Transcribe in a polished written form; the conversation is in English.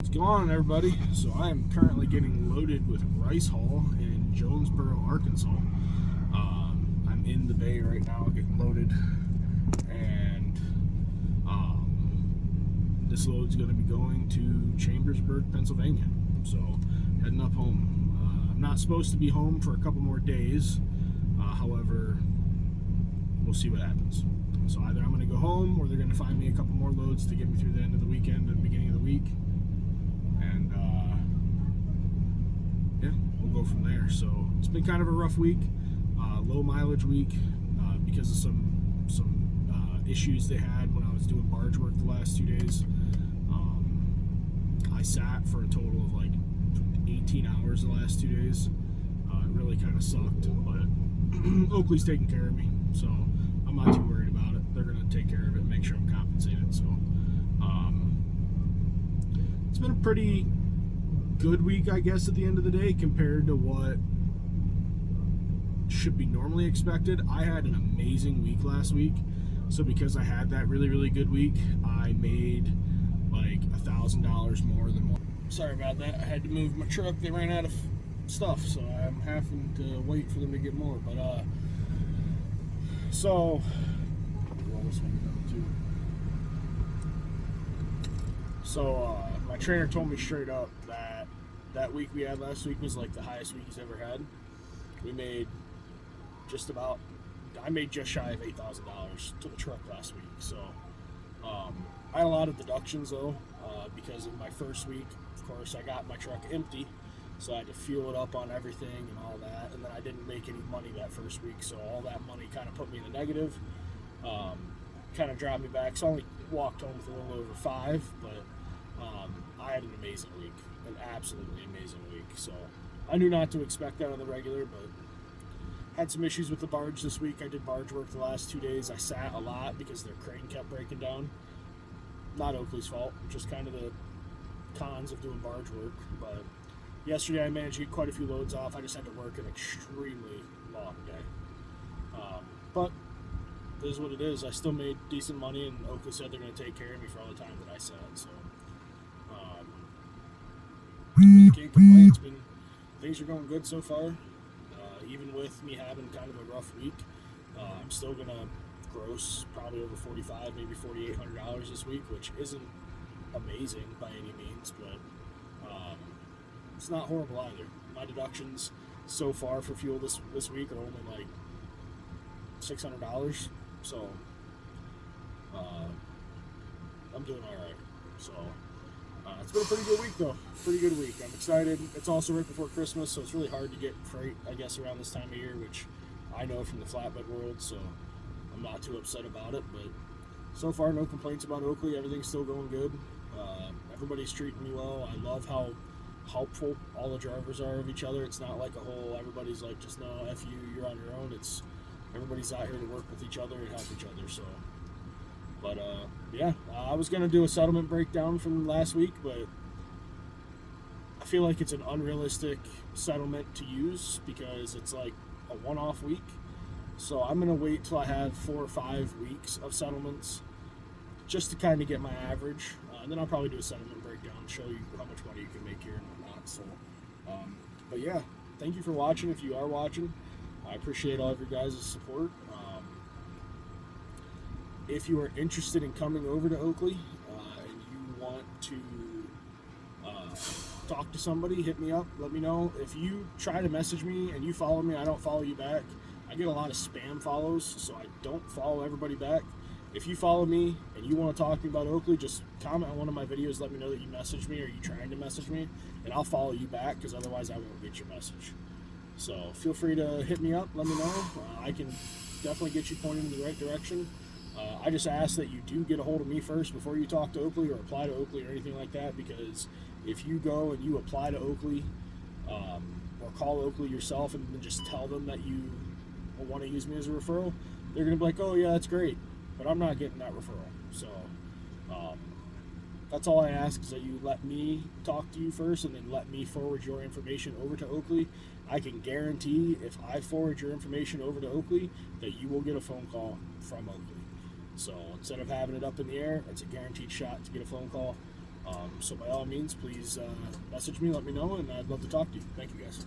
What's going on, everybody? So I am currently getting loaded with Rice Hall in Jonesboro, Arkansas. I'm in the bay right now getting loaded, and this load's going to be going to Chambersburg, Pennsylvania. So heading up home. I'm not supposed to be home for a couple more days. However, we'll see what happens. So either I'm going to go home, or they're going to find me a couple more loads to get me through the end of the weekend and the beginning of the week. And yeah, we'll go from there. So it's been kind of a rough week, low mileage week, because of some issues they had when I was doing barge work the last 2 days. I sat for a total of like 18 hours the last 2 days. It really kind of sucked, but Oakley's taking care of me, so I'm not too worried about it. They're going to take care of it and make sure I'm compensated. So it's been a pretty good week, I guess, at the end of the day, compared to what should be normally expected. I had an amazing week last week, so because I had that really, really good week, I made like $1,000 more than one. Sorry about that. I had to move my truck. They ran out of stuff, so I'm having to wait for them to get more. But so roll this one down too. So my trainer told me straight up that week we had last week was like the highest week he's ever had. We made I made just shy of $8,000 to the truck last week. So I had a lot of deductions though, because of my first week. Of course, I got my truck empty, so I had to fuel it up on everything and all that, and then I didn't make any money that first week, so all that money kind of put me in the negative, kind of dropped me back. So I only walked home with a little over 5, but I had an amazing week, an absolutely amazing week. So I knew not to expect that on the regular, but had some issues with the barge this week. I did barge work the last 2 days. I sat a lot because their crane kept breaking down. Not Oakley's fault, just kind of the cons of doing barge work. But yesterday I managed to get quite a few loads off. I just had to work an extremely long day. But it is what it is. I still made decent money, and Oakley said they're going to take care of me for all the time that I sat. So really can't complain. Things are going good so far. Even with me having kind of a rough week, I'm still going to gross probably over $4,500, maybe $4,800 this week, which isn't amazing by any means, but it's not horrible either. My deductions so far for fuel this week are only like $600, so I'm doing all right. So it's been a pretty good week though. Pretty good week. I'm excited. It's also right before Christmas, so it's really hard to get freight, I guess, around this time of year, which I know from the flatbed world, so I'm not too upset about it. But so far, no complaints about Oakley. Everything's still going good. Everybody's treating me well. I love how helpful all the drivers are of each other. It's not like a whole everybody's like, just no, F you, you're on your own. It's everybody's out here to work with each other and help each other. So, but yeah, I was gonna do a settlement breakdown from last week, but I feel like it's an unrealistic settlement to use because it's like a one-off week. So I'm gonna wait till I have 4 or 5 weeks of settlements just to kind of get my average, and then I'll probably do a settlement breakdown and show you how much money you can make here and whatnot. So, but yeah, thank you for watching. If you are watching, I appreciate all of your guys' support. If you are interested in coming over to Oakley and you want to talk to somebody, hit me up, let me know. If you try to message me and you follow me, I don't follow you back. I get a lot of spam follows, so I don't follow everybody back. If you follow me and you want to talk to me about Oakley, just comment on one of my videos, let me know that you messaged me or you trying to message me, and I'll follow you back, because otherwise I won't get your message. So feel free to hit me up, let me know. I can definitely get you pointed in the right direction. I just ask that you do get a hold of me first before you talk to Oakley or apply to Oakley or anything like that, because if you go and you apply to Oakley or call Oakley yourself and then just tell them that you want to use me as a referral, they're going to be like, oh yeah, that's great, but I'm not getting that referral. So that's all I ask, is that you let me talk to you first and then let me forward your information over to Oakley. I can guarantee if I forward your information over to Oakley that you will get a phone call from Oakley. So instead of having it up in the air, it's a guaranteed shot to get a phone call. So by all means, please message me, let me know, and I'd love to talk to you. Thank you, guys.